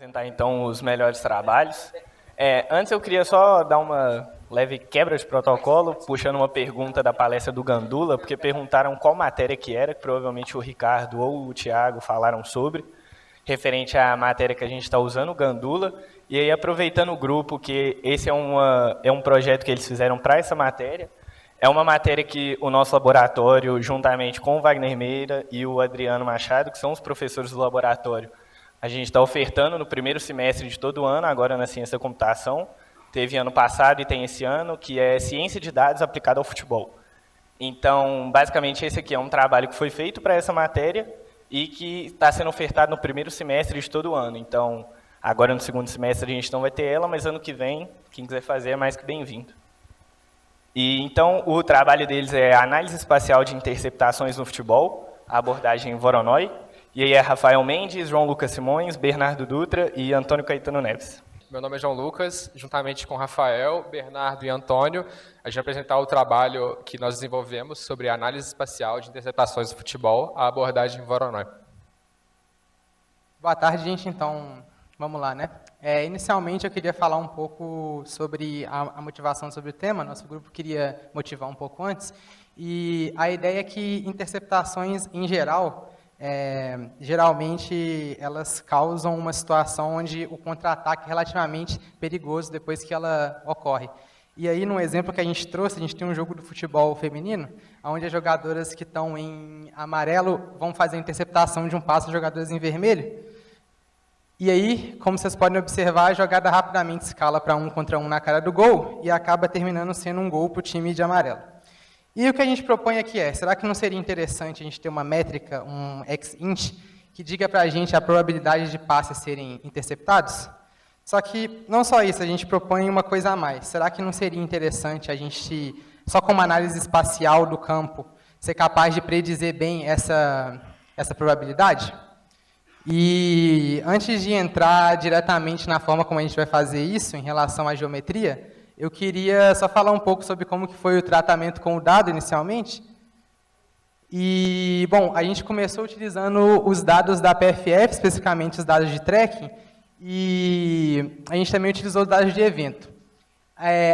Apresentar então os melhores trabalhos. Antes eu queria só dar uma leve quebra de protocolo, puxando uma pergunta da palestra do Gandula, porque perguntaram qual matéria que era, que provavelmente o Ricardo ou o Thiago falaram sobre, referente à matéria que a gente está usando, o Gandula. E aí, aproveitando o grupo, que esse é um projeto que eles fizeram para essa matéria, é uma matéria que o nosso laboratório, juntamente com o Wagner Meira e o Adriano Machado, que são os professores do laboratório, a gente está ofertando no primeiro semestre de todo ano, agora na ciência da computação. Teve ano passado e tem esse ano, que é ciência de dados aplicada ao futebol. Então, basicamente, esse aqui é um trabalho que foi feito para essa matéria e que está sendo ofertado no primeiro semestre de todo ano. Então, agora no segundo semestre a gente não vai ter ela, mas ano que vem, quem quiser fazer é mais que bem-vindo. E então, o trabalho deles é análise espacial de interceptações no futebol, a abordagem Voronoi. E aí é Rafael Mendes, João Lucas Simões, Bernardo Dutra e Antônio Caetano Neves. Meu nome é João Lucas, juntamente com Rafael, Bernardo e Antônio, a gente vai apresentar o trabalho que nós desenvolvemos sobre análise espacial de interceptações do futebol, a abordagem Voronoi. Boa tarde, gente. Então, vamos lá, né? Inicialmente, eu queria falar um pouco sobre a motivação sobre o tema. Nosso grupo queria motivar um pouco antes. E a ideia é que interceptações, em geral, geralmente elas causam uma situação onde o contra-ataque é relativamente perigoso depois que ela ocorre. E aí, no exemplo que a gente trouxe, a gente tem um jogo do futebol feminino, onde as jogadoras que estão em amarelo vão fazer a interceptação de um passe das jogadoras em vermelho. E aí, como vocês podem observar, a jogada rapidamente escala para 1 contra 1 na cara do gol e acaba terminando sendo um gol para o time de amarelo. E o que a gente propõe aqui será que não seria interessante a gente ter uma métrica, um X-int, que diga para a gente a probabilidade de passes serem interceptados? Só que, não só isso, a gente propõe uma coisa a mais. Será que não seria interessante a gente, só com uma análise espacial do campo, ser capaz de predizer bem essa probabilidade? E antes de entrar diretamente na forma como a gente vai fazer isso, em relação à geometria, eu queria só falar um pouco sobre como que foi o tratamento com o dado inicialmente. E, bom, a gente começou utilizando os dados da PFF, especificamente os dados de tracking, e a gente também utilizou os dados de evento.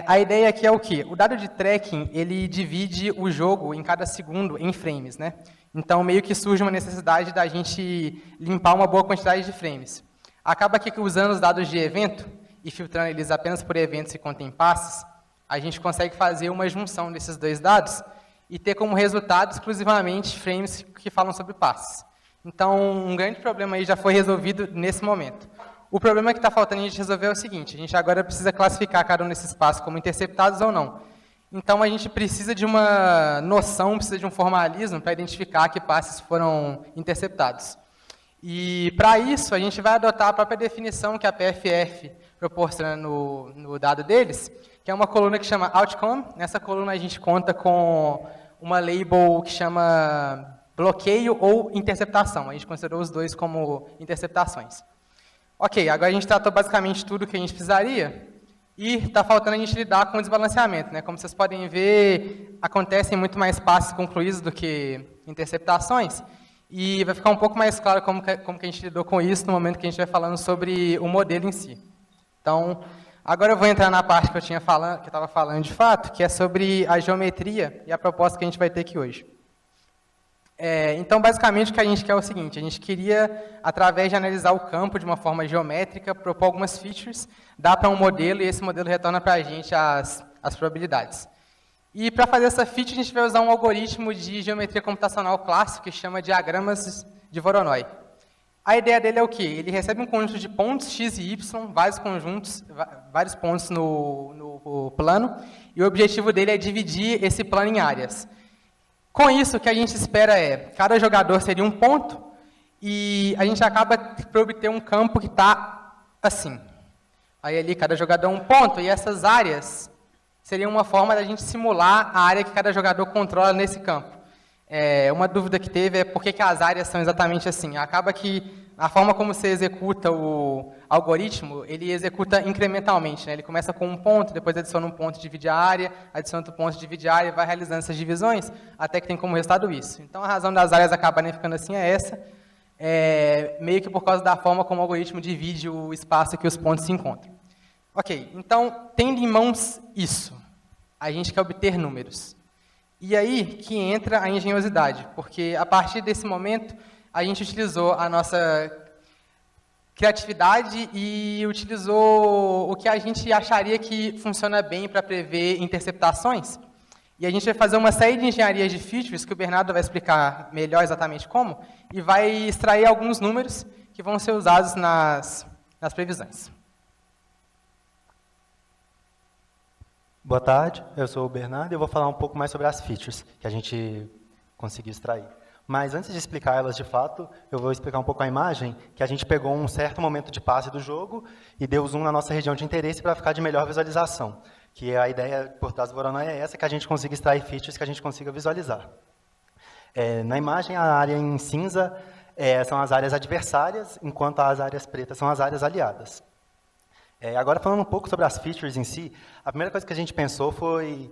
A ideia aqui é o quê? O dado de tracking, ele divide o jogo em cada segundo em frames, né? Então, meio que surge uma necessidade da gente limpar uma boa quantidade de frames. Acaba que usando os dados de evento, e filtrando eles apenas por eventos que contêm passes, a gente consegue fazer uma junção desses dois dados e ter como resultado exclusivamente frames que falam sobre passes. Então, um grande problema aí já foi resolvido nesse momento. O problema que está faltando a gente resolver é o seguinte: a gente agora precisa classificar cada um desses passes como interceptados ou não. Então, a gente precisa de uma noção, precisa de um formalismo para identificar que passes foram interceptados. E, para isso, a gente vai adotar a própria definição que a PFF proporciona no dado deles, que é uma coluna que chama Outcome. Nessa coluna a gente conta com uma label que chama bloqueio ou interceptação. A gente considerou os dois como interceptações. Ok, agora a gente tratou basicamente tudo que a gente precisaria e está faltando a gente lidar com o desbalanceamento, né? Como vocês podem ver, acontecem muito mais passes concluídos do que interceptações. E vai ficar um pouco mais claro como que a gente lidou com isso no momento que a gente vai falando sobre o modelo em si. Então, agora eu vou entrar na parte que eu estava falando de fato, que é sobre a geometria e a proposta que a gente vai ter aqui hoje. Então, basicamente, o que a gente quer é o seguinte: a gente queria, através de analisar o campo de uma forma geométrica, propor algumas features, dar para um modelo, e esse modelo retorna para a gente as probabilidades. E para fazer essa feature, a gente vai usar um algoritmo de geometria computacional clássico que chama diagramas de Voronoi. A ideia dele é o quê? Ele recebe um conjunto de pontos x e y, vários pontos no plano, e o objetivo dele é dividir esse plano em áreas. Com isso, o que a gente espera cada jogador seria um ponto, e a gente acaba por obter um campo que está assim. Aí ali cada jogador é um ponto, e essas áreas seria uma forma da gente simular a área que cada jogador controla nesse campo. Uma dúvida que teve é por que as áreas são exatamente assim. Acaba que a forma como você executa o algoritmo, ele executa incrementalmente, né? Ele começa com um ponto, depois adiciona um ponto, divide a área, adiciona outro ponto, divide a área, e vai realizando essas divisões, até que tem como resultado isso. Então, a razão das áreas acabarem ficando assim é essa. meio que por causa da forma como o algoritmo divide o espaço que os pontos se encontram. Ok, então, tendo em mãos isso, a gente quer obter números. E aí que entra a engenhosidade, porque a partir desse momento, a gente utilizou a nossa criatividade e utilizou o que a gente acharia que funciona bem para prever interceptações. E a gente vai fazer uma série de engenharias de features, que o Bernardo vai explicar melhor exatamente como, e vai extrair alguns números que vão ser usados nas previsões. Boa tarde, eu sou o Bernardo e eu vou falar um pouco mais sobre as features que a gente conseguiu extrair. Mas antes de explicar elas de fato, eu vou explicar um pouco a imagem, que a gente pegou um certo momento de passe do jogo e deu zoom na nossa região de interesse para ficar de melhor visualização. Que a ideia por trás do Voronoi é essa, que a gente consiga extrair features que a gente consiga visualizar. Na imagem, a área em cinza são as áreas adversárias, enquanto as áreas pretas são as áreas aliadas. Agora, falando um pouco sobre as features em si, a primeira coisa que a gente pensou foi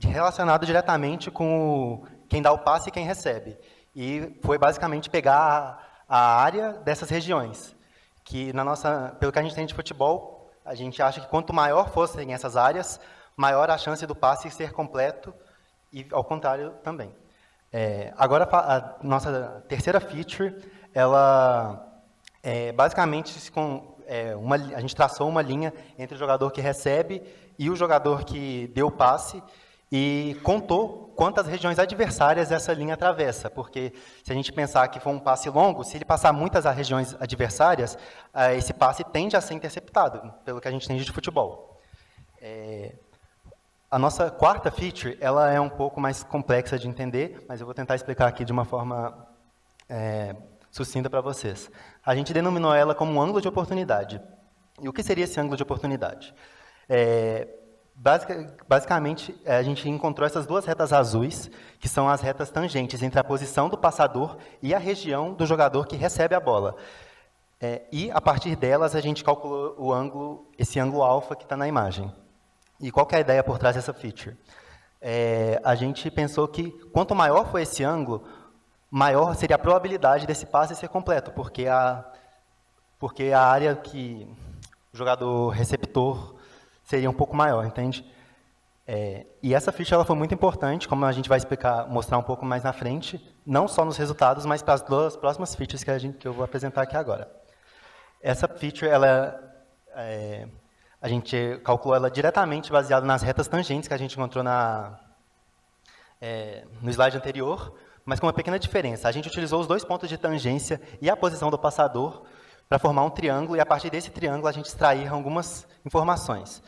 relacionado diretamente com quem dá o passe e quem recebe. E foi basicamente pegar a área dessas regiões, que pelo que a gente tem de futebol, a gente acha que quanto maior fossem essas áreas, maior a chance do passe ser completo e ao contrário também. Agora, a nossa terceira feature, ela basicamente a gente traçou uma linha entre o jogador que recebe e o jogador que deu o passe e contou quantas regiões adversárias essa linha atravessa, porque se a gente pensar que for um passe longo, se ele passar muitas regiões adversárias, esse passe tende a ser interceptado, pelo que a gente entende de futebol. A nossa quarta feature, ela é um pouco mais complexa de entender, mas eu vou tentar explicar aqui de uma forma sucinta para vocês. A gente denominou ela como um ângulo de oportunidade. E o que seria esse ângulo de oportunidade? Basicamente, a gente encontrou essas duas retas azuis, que são as retas tangentes entre a posição do passador e a região do jogador que recebe a bola. E, a partir delas, a gente calculou esse ângulo alfa que está na imagem. E qual que é a ideia por trás dessa feature? A gente pensou que, quanto maior for esse ângulo, maior seria a probabilidade desse passe ser completo, porque a área que o jogador receptor seria um pouco maior, entende? E essa feature ela foi muito importante, como a gente vai mostrar um pouco mais na frente, não só nos resultados, mas para as duas próximas features que eu vou apresentar aqui agora. Essa feature, a gente calculou ela diretamente baseado nas retas tangentes que a gente encontrou no slide anterior, mas com uma pequena diferença. A gente utilizou os dois pontos de tangência e a posição do passador para formar um triângulo, e a partir desse triângulo a gente extrair algumas informações.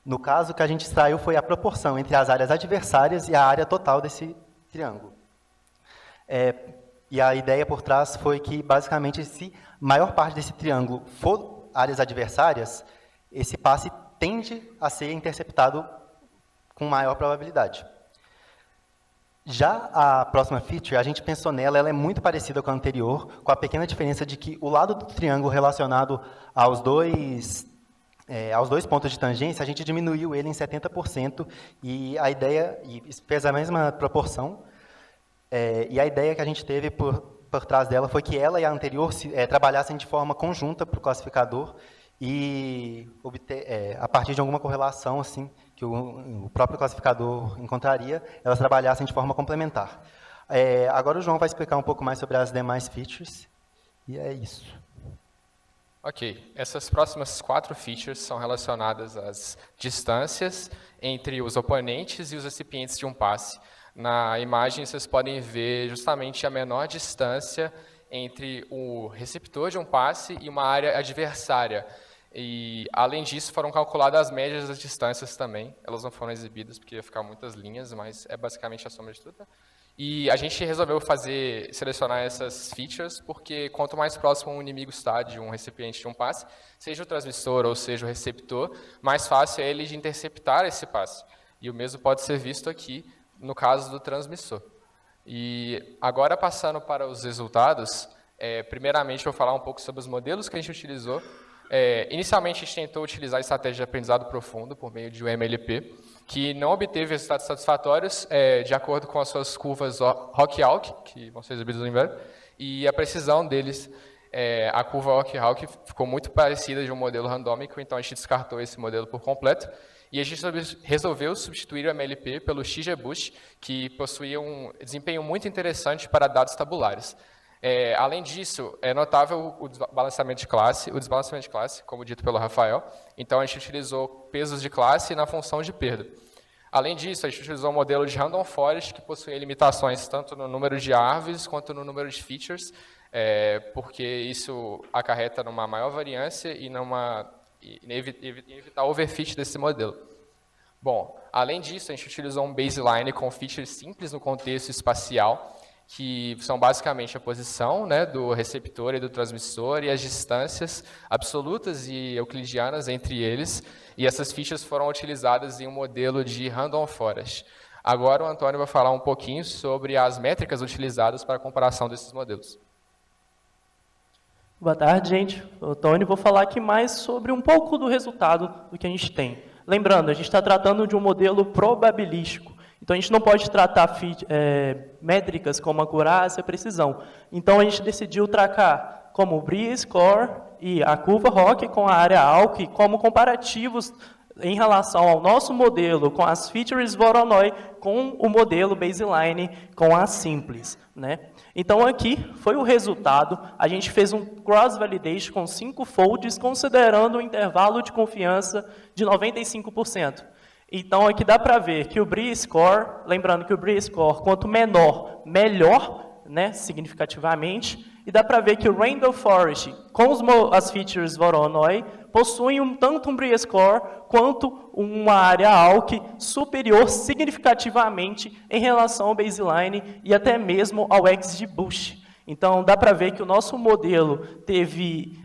No caso, o que a gente extraiu foi a proporção entre as áreas adversárias e a área total desse triângulo. E a ideia por trás foi que, basicamente, se a maior parte desse triângulo for áreas adversárias, esse passe tende a ser interceptado com maior probabilidade. Já a próxima feature, a gente pensou nela, ela é muito parecida com a anterior, com a pequena diferença de que o lado do triângulo relacionado aos dois pontos de tangência, a gente diminuiu ele em 70%, e a ideia, e fez a mesma proporção, e a ideia que a gente teve por trás dela foi que ela e a anterior trabalhassem de forma conjunta para o classificador, e obter, a partir de alguma correlação assim, que o próprio classificador encontraria, elas trabalhassem de forma complementar. Agora o João vai explicar um pouco mais sobre as demais features, e é isso. Ok, essas próximas 4 features são relacionadas às distâncias entre os oponentes e os recipientes de um passe. Na imagem vocês podem ver justamente a menor distância entre o receptor de um passe e uma área adversária. E, além disso, foram calculadas as médias das distâncias também. Elas não foram exibidas porque ia ficar muitas linhas, mas é basicamente a soma de tudo. E a gente resolveu selecionar essas features porque quanto mais próximo um inimigo está de um recipiente de um passe, seja o transmissor ou seja o receptor, mais fácil é ele de interceptar esse passe. E o mesmo pode ser visto aqui no caso do transmissor. E agora, passando para os resultados, primeiramente eu vou falar um pouco sobre os modelos que a gente utilizou. Inicialmente, a gente tentou utilizar a estratégia de aprendizado profundo por meio de um MLP, que não obteve resultados satisfatórios de acordo com as suas curvas Hockey-Alk, que vão ser exibidas no inverno, e a precisão deles. A curva Hawk ficou muito parecida de um modelo randômico, então a gente descartou esse modelo por completo. E a gente resolveu substituir o MLP pelo XGBoost, que possuía um desempenho muito interessante para dados tabulares. Além disso, é notável o desbalanceamento de classe, como dito pelo Rafael. Então, a gente utilizou pesos de classe na função de perda. Além disso, a gente utilizou um modelo de Random Forest, que possui limitações tanto no número de árvores quanto no número de features, porque isso acarreta numa maior variância e evitar overfit desse modelo. Bom, além disso, a gente utilizou um baseline com features simples no contexto espacial, que são basicamente a posição, né, do receptor e do transmissor e as distâncias absolutas e euclidianas entre eles, e essas features foram utilizadas em um modelo de Random Forest. Agora o Antônio vai falar um pouquinho sobre as métricas utilizadas para a comparação desses modelos. Boa tarde, gente. Eu, Antônio, vou falar aqui mais sobre um pouco do resultado do que a gente tem. Lembrando, a gente está tratando de um modelo probabilístico. Então, a gente não pode tratar métricas como acurácia e precisão. Então, a gente decidiu tratar como o BRI-score e a curva Hawk com a área Alck como comparativos em relação ao nosso modelo com as features Voronoi com o modelo baseline com a simples, né? Então, aqui foi o resultado. A gente fez um cross-validation com 5 folds, considerando um intervalo de confiança de 95%. Então, aqui dá para ver que o BRI-score, lembrando que o BRI-score, quanto menor, melhor, né, significativamente, e dá para ver que o Random Forest, com as features Voronoi, possuem tanto um BRI-score quanto uma área Alck superior significativamente em relação ao baseline e até mesmo ao XGBoost. Então, dá para ver que o nosso modelo teve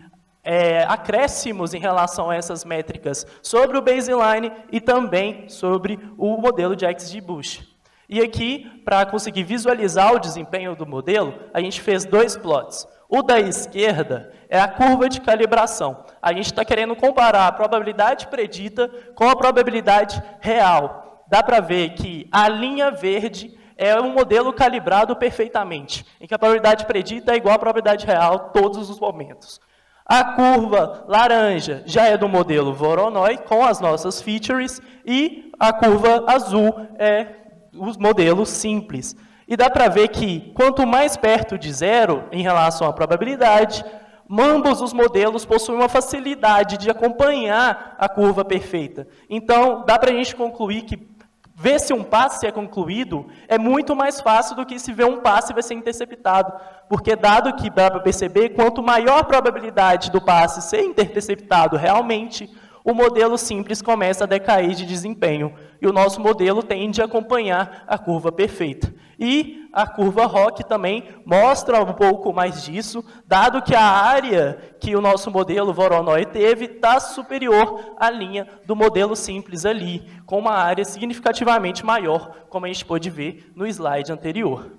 acréscimos em relação a essas métricas sobre o baseline e também sobre o modelo de XGBoost. E aqui, para conseguir visualizar o desempenho do modelo, a gente fez 2 plots. O da esquerda é a curva de calibração. A gente está querendo comparar a probabilidade predita com a probabilidade real. Dá para ver que a linha verde é um modelo calibrado perfeitamente, em que a probabilidade predita é igual à probabilidade real todos os momentos. A curva laranja já é do modelo Voronoi, com as nossas features, e a curva azul é os modelos simples. E dá para ver que, quanto mais perto de zero em relação à probabilidade, ambos os modelos possuem uma facilidade de acompanhar a curva perfeita. Então, dá para a gente concluir que ver se um passe é concluído é muito mais fácil do que se ver um passe vai ser interceptado. Porque, dado que dá para perceber, quanto maior a probabilidade do passe ser interceptado realmente, o modelo simples começa a decair de desempenho. E o nosso modelo tende a acompanhar a curva perfeita. E a curva Hawk também mostra um pouco mais disso, dado que a área que o nosso modelo Voronoi teve está superior à linha do modelo simples ali, com uma área significativamente maior, como a gente pôde ver no slide anterior.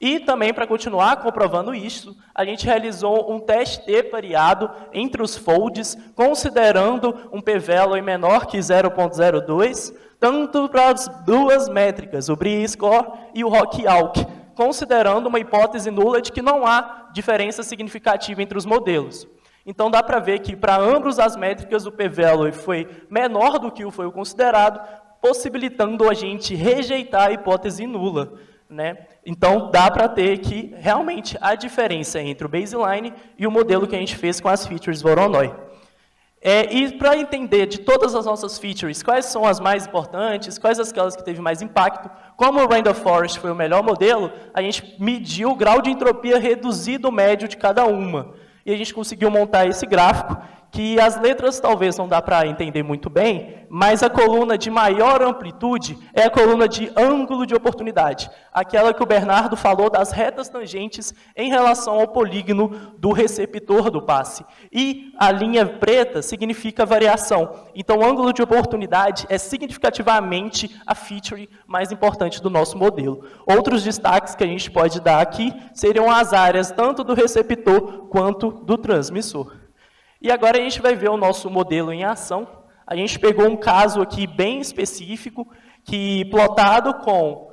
E também, para continuar comprovando isso, a gente realizou um teste T pareado entre os folds, considerando um p-value menor que 0.02, tanto para as duas métricas, o BRI-score e o Hawk-Alck, considerando uma hipótese nula de que não há diferença significativa entre os modelos. Então, dá para ver que, para ambos as métricas, o p-value foi menor do que foi o considerado, possibilitando a gente rejeitar a hipótese nula, né? Então, dá para ter que, realmente, a diferença entre o baseline e o modelo que a gente fez com as features Voronoi. E para entender de todas as nossas features, quais são as mais importantes, quais aquelas que teve mais impacto, como o Random Forest foi o melhor modelo, a gente mediu o grau de entropia reduzido médio de cada uma. E a gente conseguiu montar esse gráfico, que as letras talvez não dá para entender muito bem, mas a coluna de maior amplitude é a coluna de ângulo de oportunidade, aquela que o Bernardo falou das retas tangentes em relação ao polígono do receptor do passe. E a linha preta significa variação. Então, o ângulo de oportunidade é significativamente a feature mais importante do nosso modelo. Outros destaques que a gente pode dar aqui seriam as áreas tanto do receptor quanto do transmissor. E agora a gente vai ver o nosso modelo em ação. A gente pegou um caso aqui bem específico, que plotado com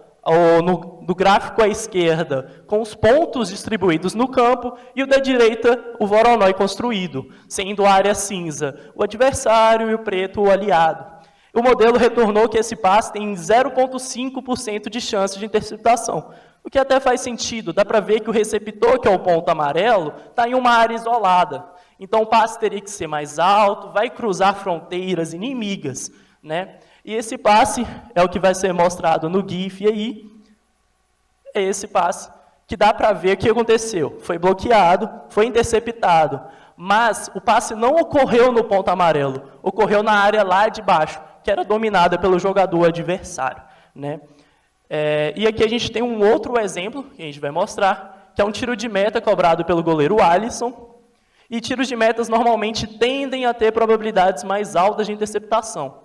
do gráfico à esquerda, com os pontos distribuídos no campo, e o da direita, o Voronoi construído, sendo a área cinza o adversário e o preto o aliado. O modelo retornou que esse passe tem 0,5% de chance de interceptação, o que até faz sentido. Dá para ver que o receptor, que é o ponto amarelo, está em uma área isolada. Então, o passe teria que ser mais alto, vai cruzar fronteiras inimigas, né? E esse passe é o que vai ser mostrado no GIF aí. É esse passe que dá para ver o que aconteceu. Foi bloqueado, foi interceptado, mas o passe não ocorreu no ponto amarelo, ocorreu na área lá de baixo, que era dominada pelo jogador adversário, né? E aqui a gente tem um outro exemplo, que a gente vai mostrar, que é um tiro de meta cobrado pelo goleiro Alisson. E tiros de metas normalmente tendem a ter probabilidades mais altas de interceptação.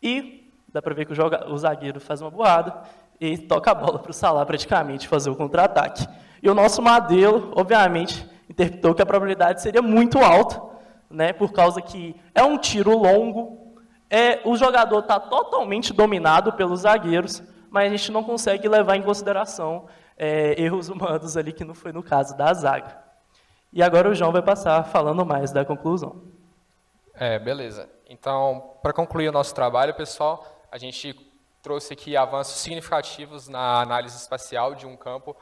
E dá para ver que o zagueiro faz uma boada e toca a bola para o Salah praticamente fazer o contra-ataque. E o nosso modelo, obviamente, interpretou que a probabilidade seria muito alta, né, por causa que é um tiro longo, o jogador está totalmente dominado pelos zagueiros, mas a gente não consegue levar em consideração erros humanos ali, que não foi no caso da zaga. E agora o João vai passar falando mais da conclusão. Beleza. Então, para concluir o nosso trabalho, pessoal, a gente trouxe aqui avanços significativos na análise espacial de um campo.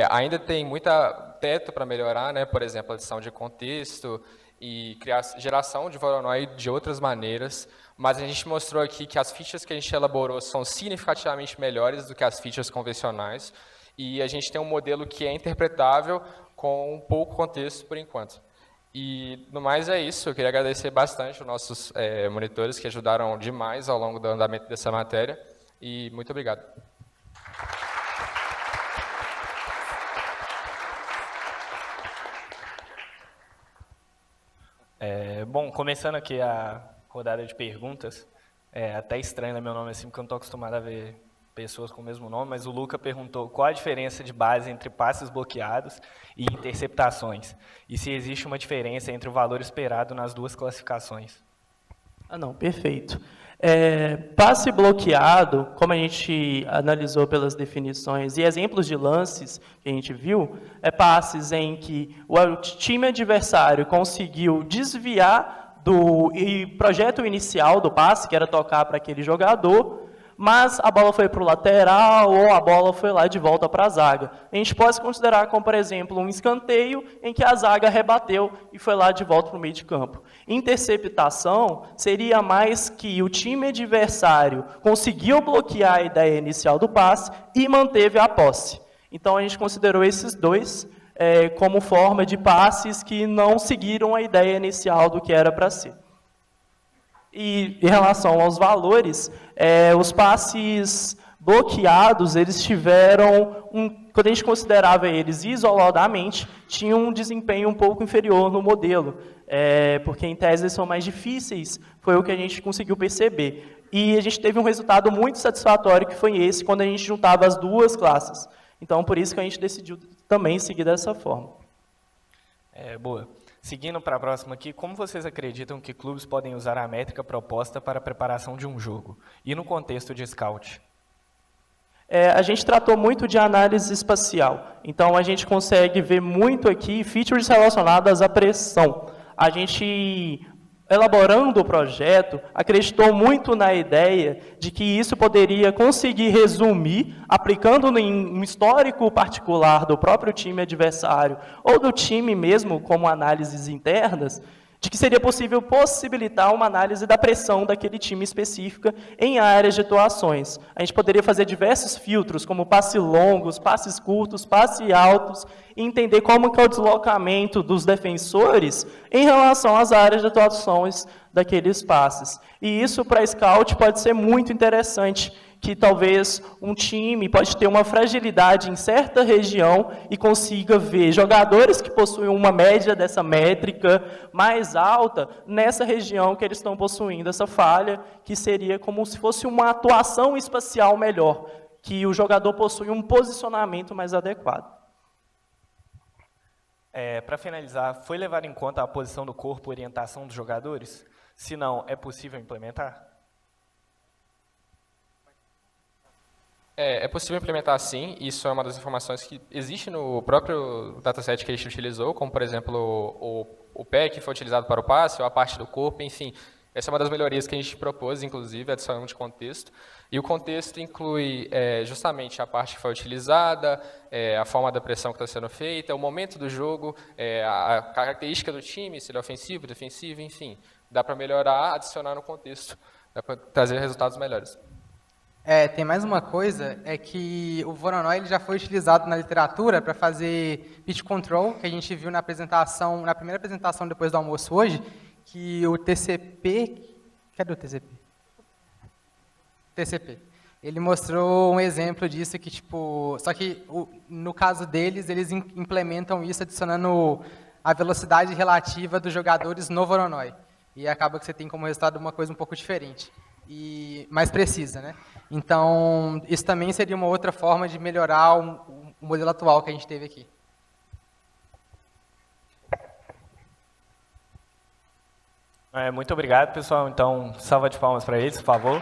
Ainda tem muita teto para melhorar, né? Por exemplo, adição de contexto e geração de Voronoi de outras maneiras, mas a gente mostrou aqui que as fichas que a gente elaborou são significativamente melhores do que as fichas convencionais, e a gente tem um modelo que é interpretável com pouco contexto por enquanto. E, no mais, é isso. Eu queria agradecer bastante os nossos monitores, que ajudaram demais ao longo do andamento dessa matéria, e muito obrigado. Bom, começando aqui a rodada de perguntas, até estranho, né, meu nome assim, porque eu não estou acostumado a ver pessoas com o mesmo nome, mas o Luca perguntou qual a diferença de base entre passes bloqueados e interceptações, e se existe uma diferença entre o valor esperado nas duas classificações. Não, perfeito. Passe bloqueado, como a gente analisou pelas definições e exemplos de lances que a gente viu, passes em que o time adversário conseguiu desviar do projeto inicial do passe, que era tocar para aquele jogador, mas a bola foi para o lateral ou a bola foi lá de volta para a zaga. A gente pode considerar como, por exemplo, um escanteio em que a zaga rebateu e foi lá de volta para o meio de campo. Interceptação seria mais que o time adversário conseguiu bloquear a ideia inicial do passe e manteve a posse. Então, a gente considerou esses dois como forma de passes que não seguiram a ideia inicial do que era para ser. E em relação aos valores, os passes bloqueados, eles tiveram, quando a gente considerava eles isoladamente, tinham um desempenho um pouco inferior no modelo, porque em tese eles são mais difíceis, foi o que a gente conseguiu perceber. E a gente teve um resultado muito satisfatório, que foi esse, quando a gente juntava as duas classes. Então, por isso que a gente decidiu também seguir dessa forma. Boa. Seguindo para a próxima aqui, como vocês acreditam que clubes podem usar a métrica proposta para a preparação de um jogo? E no contexto de scout? A gente tratou muito de análise espacial. Então, a gente consegue ver muito aqui features relacionadas à pressão. A gente, elaborando o projeto, acreditou muito na ideia de que isso poderia conseguir resumir, aplicando em um histórico particular do próprio time adversário, ou do time mesmo, como análises internas, de que seria possível possibilitar uma análise da pressão daquele time específica em áreas de atuações. A gente poderia fazer diversos filtros, como passes longos, passes curtos, passes altos, e entender como que é o deslocamento dos defensores em relação às áreas de atuações daqueles passes. E isso, para scout, pode ser muito interessante, que talvez um time pode ter uma fragilidade em certa região e consiga ver jogadores que possuem uma média dessa métrica mais alta nessa região que eles estão possuindo essa falha, que seria como se fosse uma atuação espacial melhor, que o jogador possui um posicionamento mais adequado. Para finalizar, foi levado em conta a posição do corpo e orientação dos jogadores? Se não, é possível implementar? É possível implementar sim, isso é uma das informações que existe no próprio dataset que a gente utilizou, como, por exemplo, o pé que foi utilizado para o passe, ou a parte do corpo, enfim. Essa é uma das melhorias que a gente propôs, inclusive, adição de contexto. E o contexto inclui justamente a parte que foi utilizada, a forma da pressão que está sendo feita, o momento do jogo, a característica do time, se ele é ofensivo, defensivo, enfim. Dá para melhorar, adicionar no contexto, dá para trazer resultados melhores. Tem mais uma coisa, é que o Voronoi ele já foi utilizado na literatura para fazer pitch control, que a gente viu na apresentação, na primeira apresentação depois do almoço hoje, que o TCP... Cadê o TCP? TCP. Ele mostrou um exemplo disso que, tipo... Só que, no caso deles, eles implementam isso adicionando a velocidade relativa dos jogadores no Voronoi. E acaba que você tem como resultado uma coisa um pouco diferente. E mais precisa, né? Então, isso também seria uma outra forma de melhorar o modelo atual que a gente teve aqui. Muito obrigado, pessoal. Então, salva de palmas para eles, por favor.